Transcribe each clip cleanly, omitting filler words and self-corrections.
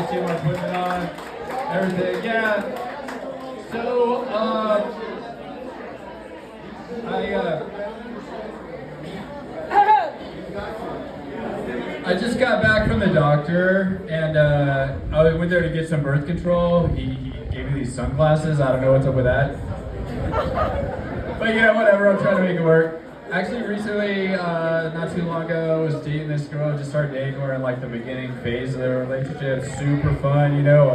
team are putting it on, everything. Yeah. So, I just got back from the doctor, and I went there to get some birth control. He gave me these sunglasses. I don't know what's up with that. But yeah, whatever. I'm trying to make it work. Actually, recently, not too long ago, I was dating this girl. Just started dating her in like the beginning phase of the relationship. Super fun, you know.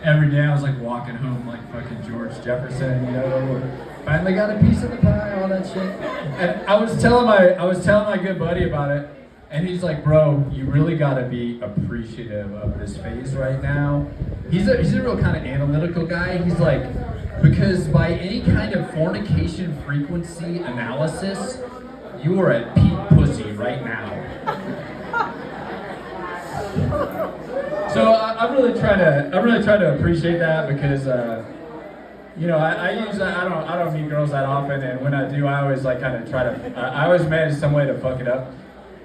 Every day I was like walking home like fucking George Jefferson, you know. Finally got a piece of the pie, all that shit. And I was telling my good buddy about it. And he's like, bro, you really gotta be appreciative of this phase right now. He's a real kind of analytical guy. He's like, because by any kind of fornication frequency analysis, you are at peak pussy right now. So I'm really trying to appreciate that because you know, I don't meet girls that often, and when I do, I always like kind of I always manage some way to fuck it up.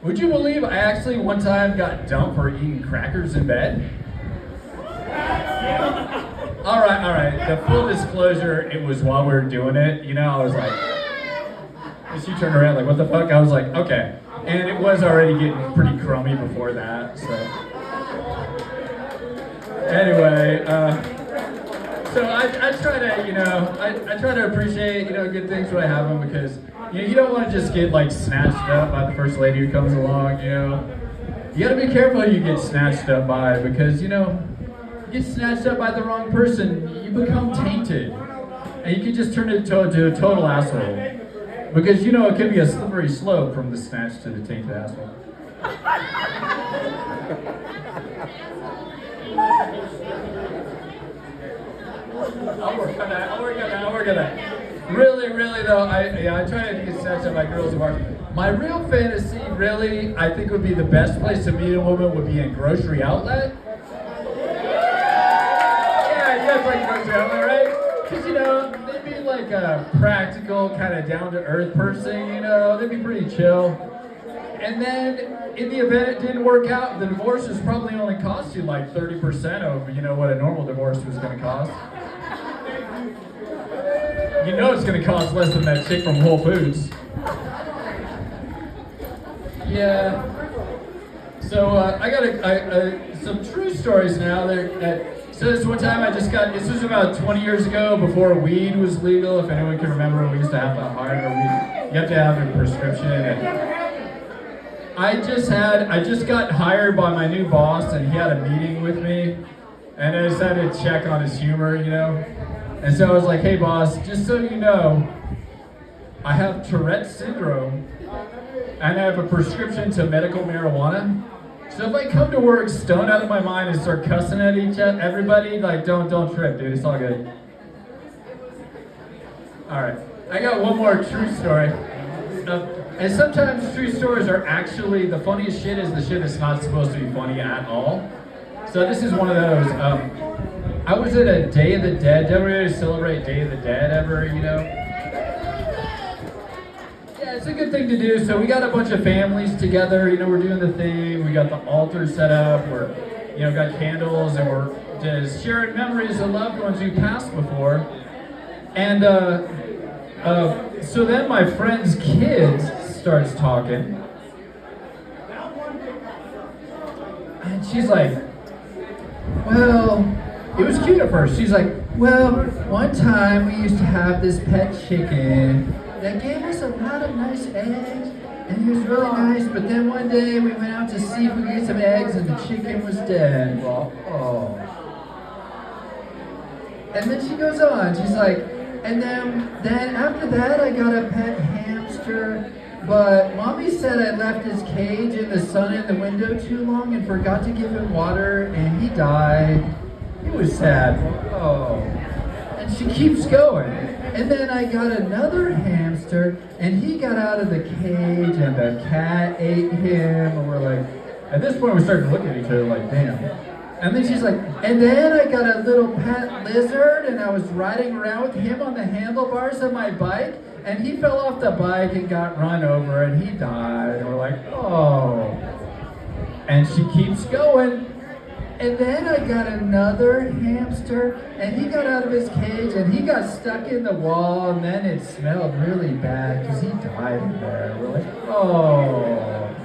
Would you believe I actually one time got dumped for eating crackers in bed? All right. The full disclosure, it was while we were doing it. You know, I was like, and she turned around like, what the fuck? I was like, okay. And it was already getting pretty crummy before that, so. Anyway, so I try to, you know, I try to appreciate, you know, good things when I have them because, you know, you don't want to just get like snatched up by the first lady who comes along, you know. You gotta be careful who you get snatched up by because, you know, you get snatched up by the wrong person, you become tainted. And you can just turn into a total asshole. Because, you know, it can be a slippery slope from the snatch to the tainted asshole. I'll work on that. Really though, I try to get snatched up by girls who are. My real fantasy, really, I think would be the best place to meet a woman would be in grocery outlet. Yeah, definitely grocery outlet, right? Because, you know, they'd be like a practical, kind of down-to-earth person, you know, they'd be pretty chill. And then, in the event it didn't work out, the divorce is probably only cost you like 30% of, you know, what a normal divorce was going to cost. You know it's going to cost less than that chick from Whole Foods. Yeah. So I got some true stories now. So this one time this was about 20 years ago before weed was legal. If anyone can remember, we used to have to hire weed. You have to have a prescription. And I just got hired by my new boss, and he had a meeting with me, and I decided to check on his humor, you know. And so I was like, hey boss, just so you know, I have Tourette's syndrome and I have a prescription to medical marijuana. So if I come to work stoned out of my mind and start cussing at everybody, like don't trip, dude, it's all good. All right, I got one more true story. And sometimes true stories are actually, the funniest shit is the shit that's not supposed to be funny at all. So this is one of those. I was at a Day of the Dead. Did everybody celebrate Day of the Dead ever, you know? Yeah, it's a good thing to do. So we got a bunch of families together, you know, we're doing the thing. We got the altar set up. We're, you know, got candles, and we're just sharing memories of loved ones who passed before. And so then my friend's kid starts talking. And she's like, well, it was cute at first. She's like, well, one time we used to have this pet chicken that gave us a lot of nice eggs, and he was really nice, but then one day we went out to see if we could get some eggs, and the chicken was dead. Well, oh. And then she goes on, she's like, and then after that I got a pet hamster, but mommy said I left his cage in the sun in the window too long and forgot to give him water, and he died. It was sad. Oh. And she keeps going. And then I got another hamster, and he got out of the cage, and the cat ate him, and we're like, at this point we started to look at each other like, damn. And then she's like, and then I got a little pet lizard, and I was riding around with him on the handlebars of my bike, and he fell off the bike and got run over, and he died. And we're like, oh. And she keeps going. And then I got another hamster, and he got out of his cage, and he got stuck in the wall, and then it smelled really bad, because he died in there. We're like, oh.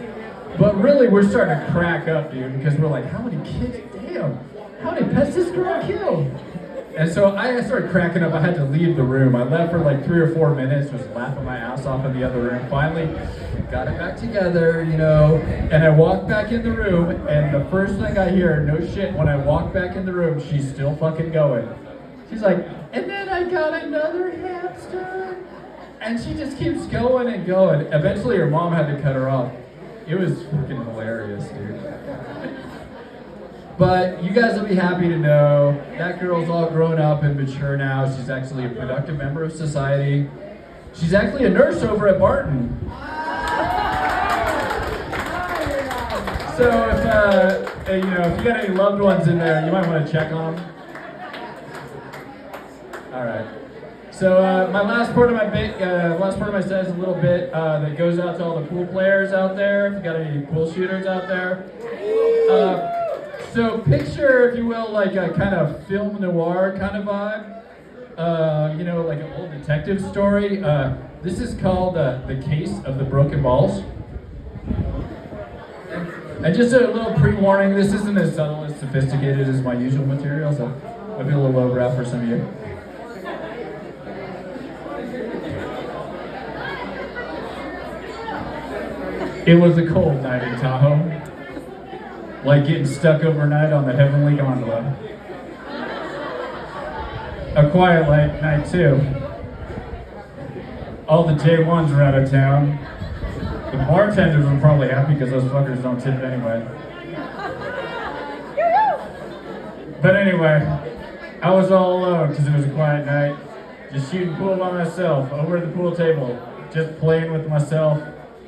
But really, we're starting to crack up, dude, because we're like, how many kids, damn, how many pets this girl killed? And so I started cracking up. I had to leave the room. I left for like 3 or 4 minutes, was laughing my ass off in the other room. Finally, got it back together, and I walked back in the room, and the first thing I hear, no shit, when I walk back in the room, she's still fucking going. She's like, and then I got another hamster. And she just keeps going and going. Eventually, her mom had to cut her off. It was fucking hilarious, dude. But you guys will be happy to know that girl's all grown up and mature now. She's actually a productive member of society. She's actually a nurse over at Barton. So if you got any loved ones in there, you might want to check on them. All right. So my last part of my set is a little bit that goes out to all the pool players out there. If you got any pool shooters out there. So picture, if you will, like a kind of film noir kind of vibe. Like an old detective story. This is called The Case of the Broken Balls. And just a little pre-warning, this isn't as subtle as sophisticated as my usual material, so might be a little overwrap for some of you. It was a cold night in Tahoe. Like getting stuck overnight on the Heavenly Gondola. A quiet night too. All the J1s were out of town. The bartenders were probably happy because those fuckers don't tip anyway. But anyway, I was all alone because it was a quiet night. Just shooting pool by myself, over at the pool table. Just playing with myself,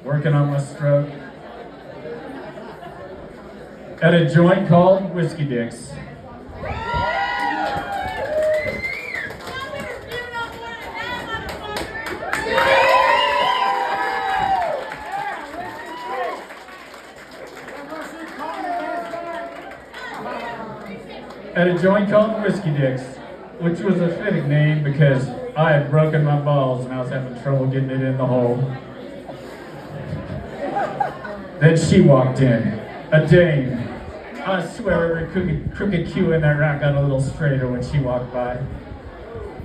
working on my stroke. At a joint called Whiskey Dicks. At a joint called Whiskey Dicks, which was a fitting name because I had broken my balls and I was having trouble getting it in the hole. Then she walked in, a dame. I swear every crooked cue in that rack got a little straighter when she walked by.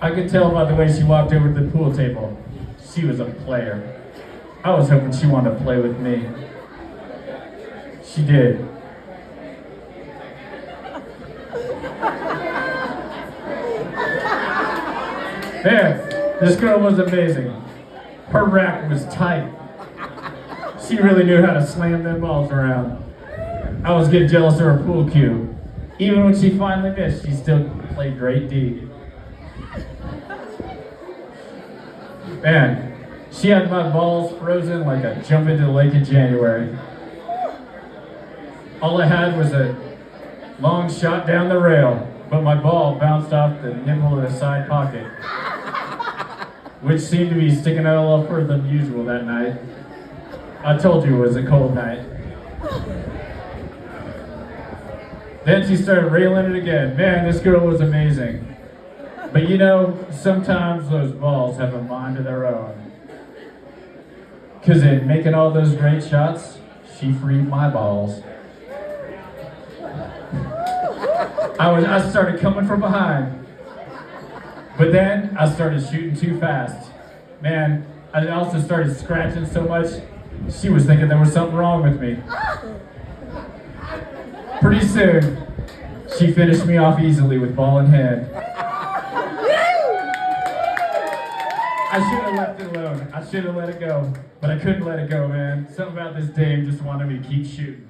I could tell by the way she walked over to the pool table. She was a player. I was hoping she wanted to play with me. She did. Man, this girl was amazing. Her rack was tight. She really knew how to slam them balls around. I was getting jealous of her pool cue. Even when she finally missed, she still played great D. Man, she had my balls frozen like a jump into the lake in January. All I had was a long shot down the rail, but my ball bounced off the nipple of the side pocket, which seemed to be sticking out a little further than usual that night. I told you it was a cold night. Then she started railing it again. Man, this girl was amazing. But sometimes those balls have a mind of their own. Because in making all those great shots, she freed my balls. I started coming from behind. But then I started shooting too fast. Man, I also started scratching so much, she was thinking there was something wrong with me. Pretty soon, she finished me off easily with ball in hand. I should have left it alone. I should have let it go. But I couldn't let it go, man. Something about this dame just wanted me to keep shooting.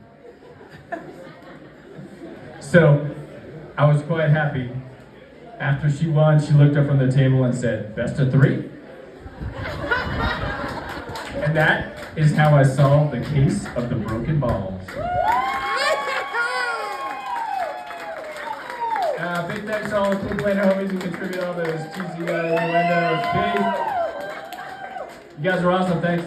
So, I was quite happy. After she won, she looked up from the table and said, "Best of 3?" And that is how I solved the case of the broken balls. Big thanks to all the Pool Planner homies who contribute all those cheesy innuendos. You guys are awesome, thanks.